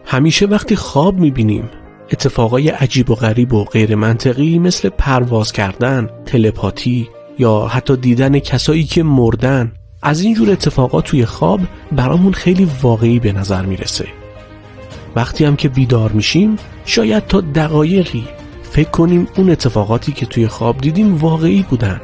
همیشه وقتی خواب میبینیم اتفاقای عجیب و غریب و غیر منطقی مثل پرواز کردن، تلپاتی یا حتی دیدن کسایی که مردن، از اینجور اتفاقات توی خواب برامون خیلی واقعی به نظر میرسه. وقتی هم که بیدار میشیم شاید تا دقایقی فکر کنیم اون اتفاقاتی که توی خواب دیدیم واقعی بودن.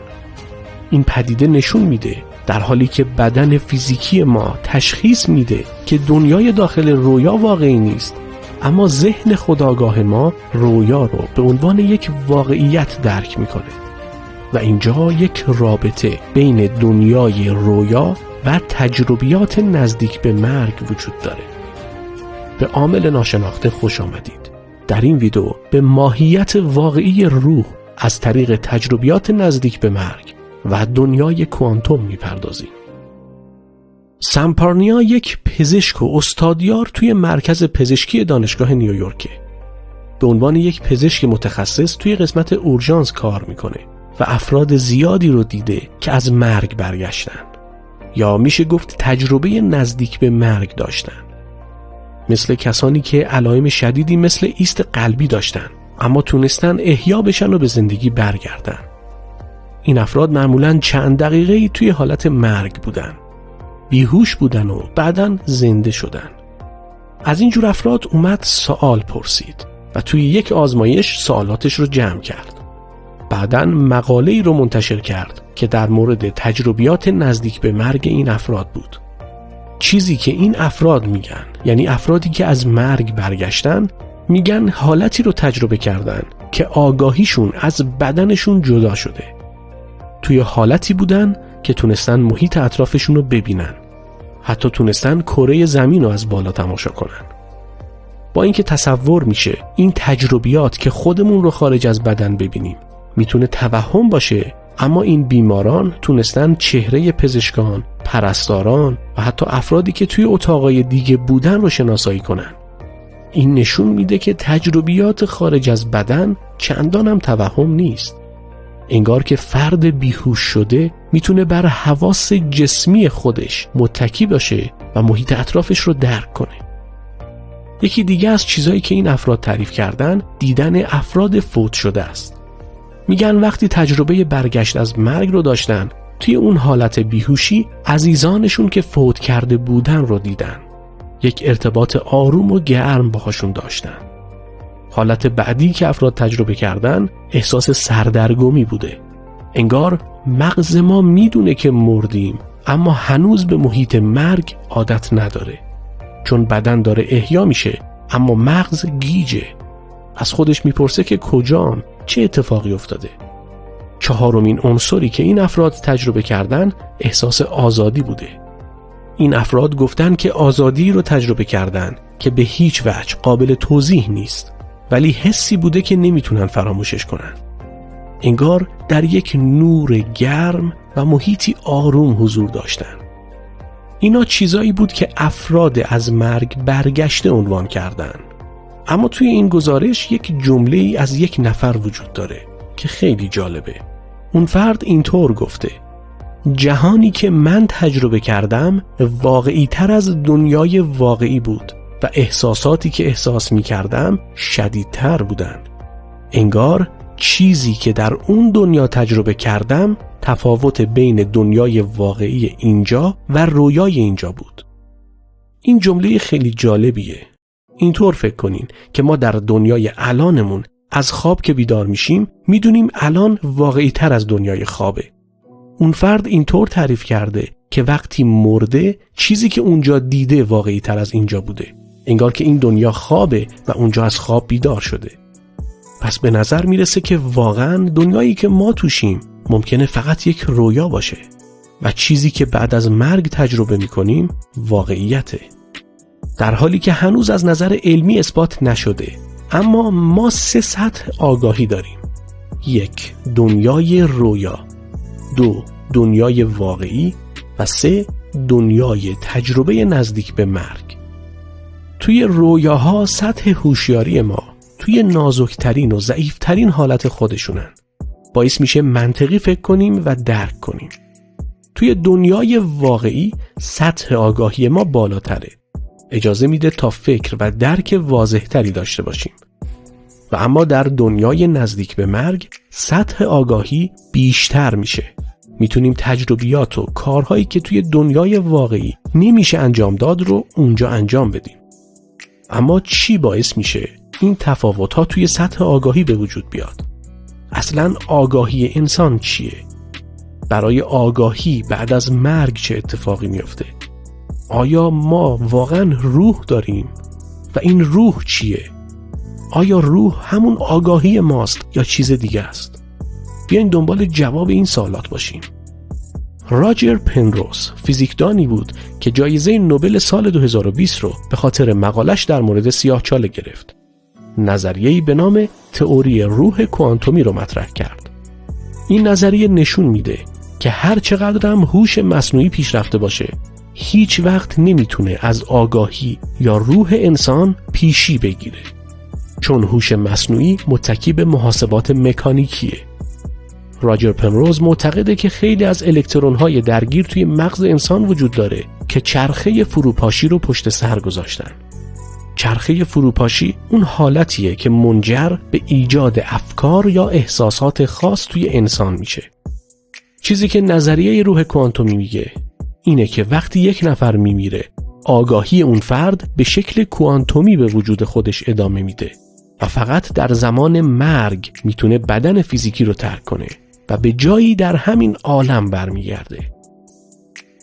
این پدیده نشون میده در حالی که بدن فیزیکی ما تشخیص میده که دنیای داخل رویا واقعی نیست، اما ذهن خودآگاه ما رویا رو به عنوان یک واقعیت درک میکنه و اینجا یک رابطه بین دنیای رویا و تجربیات نزدیک به مرگ وجود داره. به عامل ناشناخته خوش آمدید. در این ویدیو به ماهیت واقعی روح از طریق تجربیات نزدیک به مرگ و دنیای کوانتوم میپردازیم. سم پارنیا یک پزشک و استادیار توی مرکز پزشکی دانشگاه نیویورکه. به عنوان یک پزشک متخصص توی قسمت اورژانس کار میکنه و افراد زیادی رو دیده که از مرگ برگشتن یا میشه گفت تجربه نزدیک به مرگ داشتن، مثل کسانی که علائم شدیدی مثل ایست قلبی داشتن اما تونستن احیا بشن و به زندگی برگردن. این افراد معمولاً چند دقیقه‌ای توی حالت مرگ بودن، بیهوش بودن و بعداً زنده شدن. از اینجور افراد اومد سوال پرسید و توی یک آزمایش سوالاتش رو جمع کرد. بعداً مقاله‌ای رو منتشر کرد که در مورد تجربیات نزدیک به مرگ این افراد بود. چیزی که این افراد میگن، یعنی افرادی که از مرگ برگشتن، میگن حالتی رو تجربه کردن که آگاهیشون از بدنشون جدا شده. توی حالتی بودن که تونستن محیط اطرافشون رو ببینن، حتی تونستن کره زمین رو از بالا تماشا کنن. با اینکه تصور میشه این تجربیات که خودمون رو خارج از بدن ببینیم میتونه توهم باشه، اما این بیماران تونستن چهره پزشکان، پرستاران و حتی افرادی که توی اتاقای دیگه بودن رو شناسایی کنن. این نشون میده که تجربیات خارج از بدن چندان هم توهم نیست. انگار که فرد بیهوش شده میتونه بر حواس جسمی خودش متکی باشه و محیط اطرافش رو درک کنه. یکی دیگه از چیزایی که این افراد تعریف کردن دیدن افراد فوت شده است. میگن وقتی تجربه برگشت از مرگ رو داشتن، توی اون حالت بیهوشی عزیزانشون که فوت کرده بودن رو دیدن. یک ارتباط آروم و گرم باهاشون داشتن. حالت بعدی که افراد تجربه کردن احساس سردرگمی بوده. انگار مغز ما میدونه که مردیم اما هنوز به محیط مرگ عادت نداره، چون بدن داره احیا میشه اما مغز گیجه. از خودش میپرسه که کجام، چه اتفاقی افتاده. چهارمین عنصری که این افراد تجربه کردن احساس آزادی بوده. این افراد گفتن که آزادی رو تجربه کردن که به هیچ وجه قابل توضیح نیست، ولی حسی بوده که نمیتونن فراموشش کنن. انگار در یک نور گرم و محیطی آروم حضور داشتن. اینا چیزایی بود که افراد از مرگ برگشته عنوان کردن. اما توی این گزارش یک جمله‌ای از یک نفر وجود داره که خیلی جالبه. اون فرد اینطور گفته: جهانی که من تجربه کردم واقعی تر از دنیای واقعی بود و احساساتی که احساس می کردم شدیدتر بودن. انگار چیزی که در اون دنیا تجربه کردم تفاوت بین دنیای واقعی اینجا و رویای اینجا بود. این جمله خیلی جالبیه. اینطور فکر کنین که ما در دنیای الانمون از خواب که بیدار میشیم میدونیم الان واقعی تر از دنیای خوابه. اون فرد اینطور تعریف کرده که وقتی مرده چیزی که اونجا دیده واقعی تر از اینجا بوده. انگار که این دنیا خوابه و اونجا از خواب بیدار شده. پس به نظر میرسه که واقعا دنیایی که ما توشیم ممکنه فقط یک رویا باشه و چیزی که بعد از مرگ تجربه میکنیم واقعیته. در حالی که هنوز از نظر علمی اثبات نشده، اما ما 3 سطح آگاهی داریم: 1. دنیای رویا، 2. دنیای واقعی و 3. دنیای تجربه نزدیک به مرگ. توی رویاها سطح هوشیاری ما توی نازکترین و ضعیفترین حالت خودشونن. باعث میشه منطقی فکر کنیم و درک کنیم. توی دنیای واقعی سطح آگاهی ما بالاتره. اجازه میده تا فکر و درک واضح‌تری داشته باشیم. و اما در دنیای نزدیک به مرگ سطح آگاهی بیشتر میشه. میتونیم تجربیات و کارهایی که توی دنیای واقعی نمیشه انجام داد رو اونجا انجام بدیم. اما چی باعث میشه این تفاوت‌ها توی سطح آگاهی به وجود بیاد؟ اصلاً آگاهی انسان چیه؟ برای آگاهی بعد از مرگ چه اتفاقی میفته؟ آیا ما واقعاً روح داریم؟ و این روح چیه؟ آیا روح همون آگاهی ماست یا چیز دیگه است؟ بیاین دنبال جواب این سوالات باشیم. راجر پنروز فیزیکدانی بود که جایزه نوبل سال 2020 رو به خاطر مقالش در مورد سیاه‌چاله گرفت. نظریه‌ای به نام تئوری روح کوانتومی رو مطرح کرد. این نظریه نشون میده که هر چقدر هم هوش مصنوعی پیشرفته باشه، هیچ وقت نمیتونه از آگاهی یا روح انسان پیشی بگیره. چون هوش مصنوعی متکی به محاسبات مکانیکیه. راجر پنروز معتقده که خیلی از الکترون‌های درگیر توی مغز انسان وجود داره که چرخه فروپاشی رو پشت سر گذاشتن. چرخه فروپاشی اون حالتیه که منجر به ایجاد افکار یا احساسات خاص توی انسان میشه. چیزی که نظریه روح کوانتومی میگه اینه که وقتی یک نفر میمیره، آگاهی اون فرد به شکل کوانتومی به وجود خودش ادامه میده و فقط در زمان مرگ میتونه بدن فیزیکی رو ترک کنه و به جایی در همین عالم برمیگرده.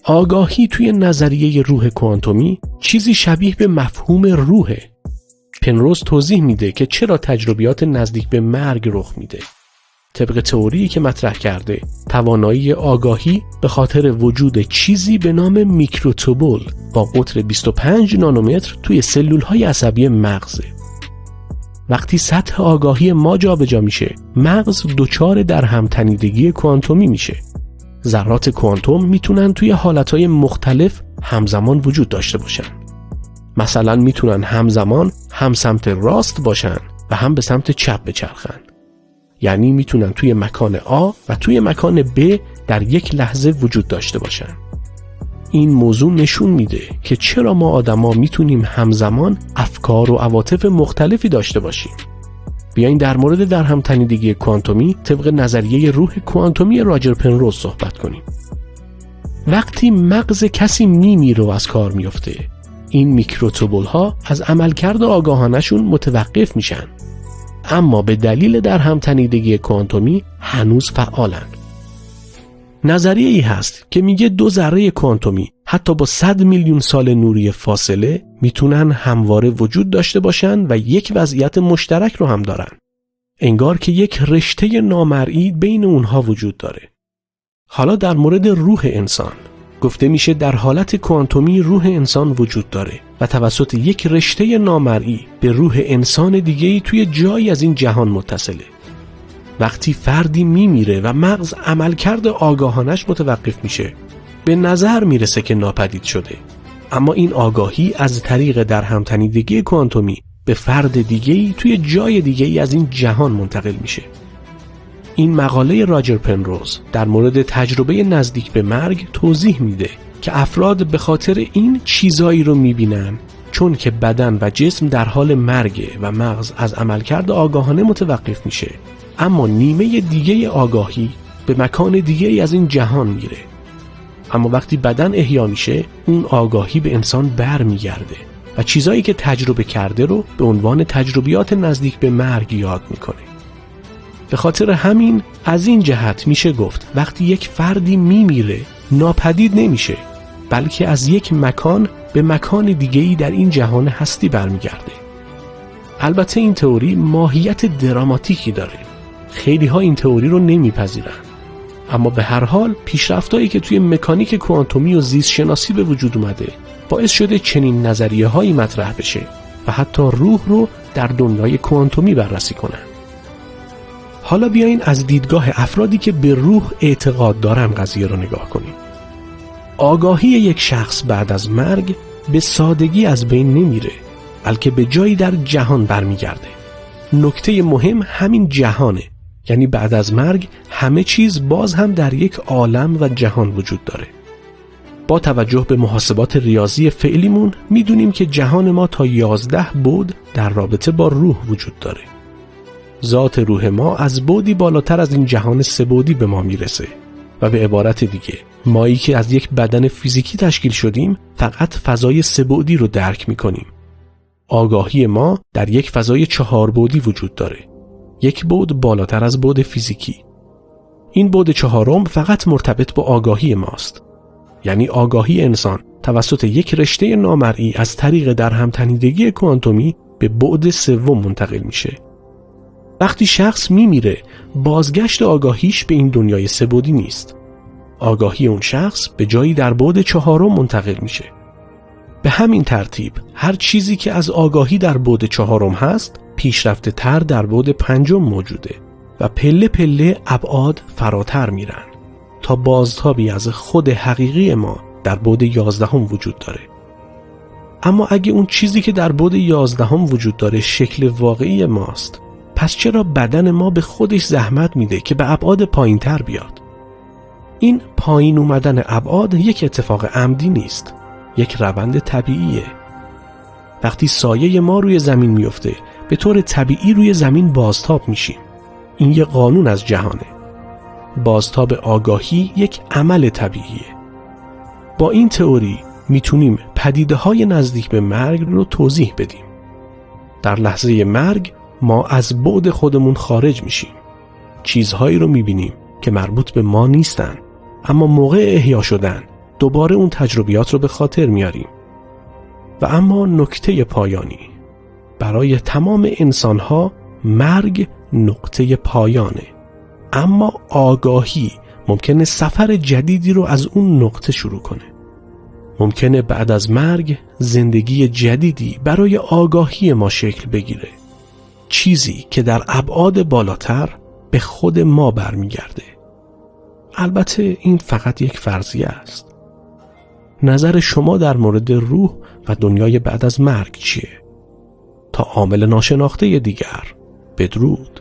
آگاهی توی نظریه روح کوانتومی چیزی شبیه به مفهوم روحه. پنروز توضیح میده که چرا تجربیات نزدیک به مرگ رخ میده. طبق تئوری که مطرح کرده، توانایی آگاهی به خاطر وجود چیزی به نام میکروتوبول با قطر 25 نانومتر توی سلول‌های عصبی مغزه. وقتی سطح آگاهی ما جابجا میشه، مغز دچار در همتنیدگی کوانتومی میشه. ذرات کوانتوم میتونن توی حالتهای مختلف همزمان وجود داشته باشن. مثلا میتونن همزمان هم سمت راست باشن و هم به سمت چپ بچرخن. یعنی میتونن توی مکان A و توی مکان B در یک لحظه وجود داشته باشن. این موضوع نشون میده که چرا ما آدما میتونیم همزمان افکار و عواطف مختلفی داشته باشیم. بیاین در مورد در همتنیدگی کوانتومی طبق نظریه روح کوانتومی راجر پنروز صحبت کنیم. وقتی مغز کسی میمیره و از کار میفته، این میکروتوبول ها از عملکرد آگاهانشون متوقف میشن، اما به دلیل در همتنیدگی کوانتومی هنوز فعالن. نظریه ای هست که میگه دو ذره کوانتومی حتی با 100 میلیون سال نوری فاصله میتونن همواره وجود داشته باشن و یک وضعیت مشترک رو هم دارن. انگار که یک رشته نامرئی بین اونها وجود داره. حالا در مورد روح انسان گفته میشه در حالت کوانتومی روح انسان وجود داره و توسط یک رشته نامرئی به روح انسان دیگه‌ای توی جایی از این جهان متصله. وقتی فردی میمیره و مغز عملکرد آگاهانش متوقف میشه، به نظر میرسه که ناپدید شده، اما این آگاهی از طریق در همتنیدگی کوانتومی به فرد دیگه‌ای توی جای دیگه‌ای از این جهان منتقل میشه. این مقاله راجر پنروز در مورد تجربه نزدیک به مرگ توضیح میده که افراد به خاطر این چیزایی رو میبینن چون که بدن و جسم در حال مرگه و مغز از عملکرد آگاهانه متوقف میشه، اما نیمه دیگه آگاهی به مکان دیگه از این جهان میره. اما وقتی بدن احیا میشه، اون آگاهی به انسان بر میگرده و چیزایی که تجربه کرده رو به عنوان تجربیات نزدیک به مرگ یاد میکنه. به خاطر همین از این جهت میشه گفت وقتی یک فردی میمیره ناپدید نمیشه، بلکه از یک مکان به مکان دیگه‌ای در این جهان هستی برمیگرده. البته این تئوری ماهیت دراماتیکی داره. خیلی ها این تئوری رو نمیپذیرن، اما به هر حال پیشرفتایی که توی مکانیک کوانتومی و زیست شناسی به وجود اومده باعث شده چنین نظریه هایی مطرح بشه و حتی روح رو در دنیای کوانتومی بررسی کنن. حالا بیاین از دیدگاه افرادی که به روح اعتقاد دارن قضیه رو نگاه کنیم. آگاهی یک شخص بعد از مرگ به سادگی از بین نمیره، بلکه به جایی در جهان برمیگرده. نکته مهم همین جهانه، یعنی بعد از مرگ همه چیز باز هم در یک عالم و جهان وجود داره. با توجه به محاسبات ریاضی فعلیمون میدونیم که جهان ما تا 11 بعد در رابطه با روح وجود داره. ذات روح ما از بعدی بالاتر از این جهان 3 بعدی به ما میرسه و به عبارت دیگه مایی که از یک بدن فیزیکی تشکیل شدیم فقط فضای 3 بعدی رو درک میکنیم. آگاهی ما در یک فضای 4 بعدی وجود داره، یک بعد بالاتر از بعد فیزیکی. این بعد 4م فقط مرتبط با آگاهی ماست، یعنی آگاهی انسان توسط یک رشته نامرئی از طریق درهم‌تنیدگی کوانتومی به بعد 3 منتقل میشه. وقتی شخص میمیره بازگشت آگاهیش به این دنیای 3 بعدی نیست. آگاهی اون شخص به جایی در بعد 4 منتقل میشه. به همین ترتیب هر چیزی که از آگاهی در بعد 4 هست پیشرفته تر در بعد 5 موجوده و پله پله ابعاد فراتر میرن تا بازتابی از خود حقیقی ما در بعد 11 وجود داره. اما اگه اون چیزی که در بعد 11 وجود داره شکل واقعی ماست، پس چرا بدن ما به خودش زحمت میده که به ابعاد پایین تر بیاد؟ این پایین اومدن ابعاد یک اتفاق عمدی نیست، یک روند طبیعیه. وقتی سایه ما روی زمین میفته به طور طبیعی روی زمین بازتاب میشیم. این یک قانون از جهانه. بازتاب آگاهی یک عمل طبیعیه. با این تئوری میتونیم پدیده‌های نزدیک به مرگ رو توضیح بدیم. در لحظه مرگ ما از بعد خودمون خارج میشیم. چیزهایی رو میبینیم که مربوط به ما نیستن، اما موقع احیا شدن دوباره اون تجربیات رو به خاطر میاریم. و اما نکته پایانی، برای تمام انسانها مرگ نقطه پایانه، اما آگاهی ممکنه سفر جدیدی رو از اون نقطه شروع کنه. ممکنه بعد از مرگ زندگی جدیدی برای آگاهی ما شکل بگیره، چیزی که در ابعاد بالاتر به خود ما برمیگرده. البته این فقط یک فرضیه است. نظر شما در مورد روح و دنیای بعد از مرگ چیه؟ تا عامل ناشناخته دیگر، بدرود.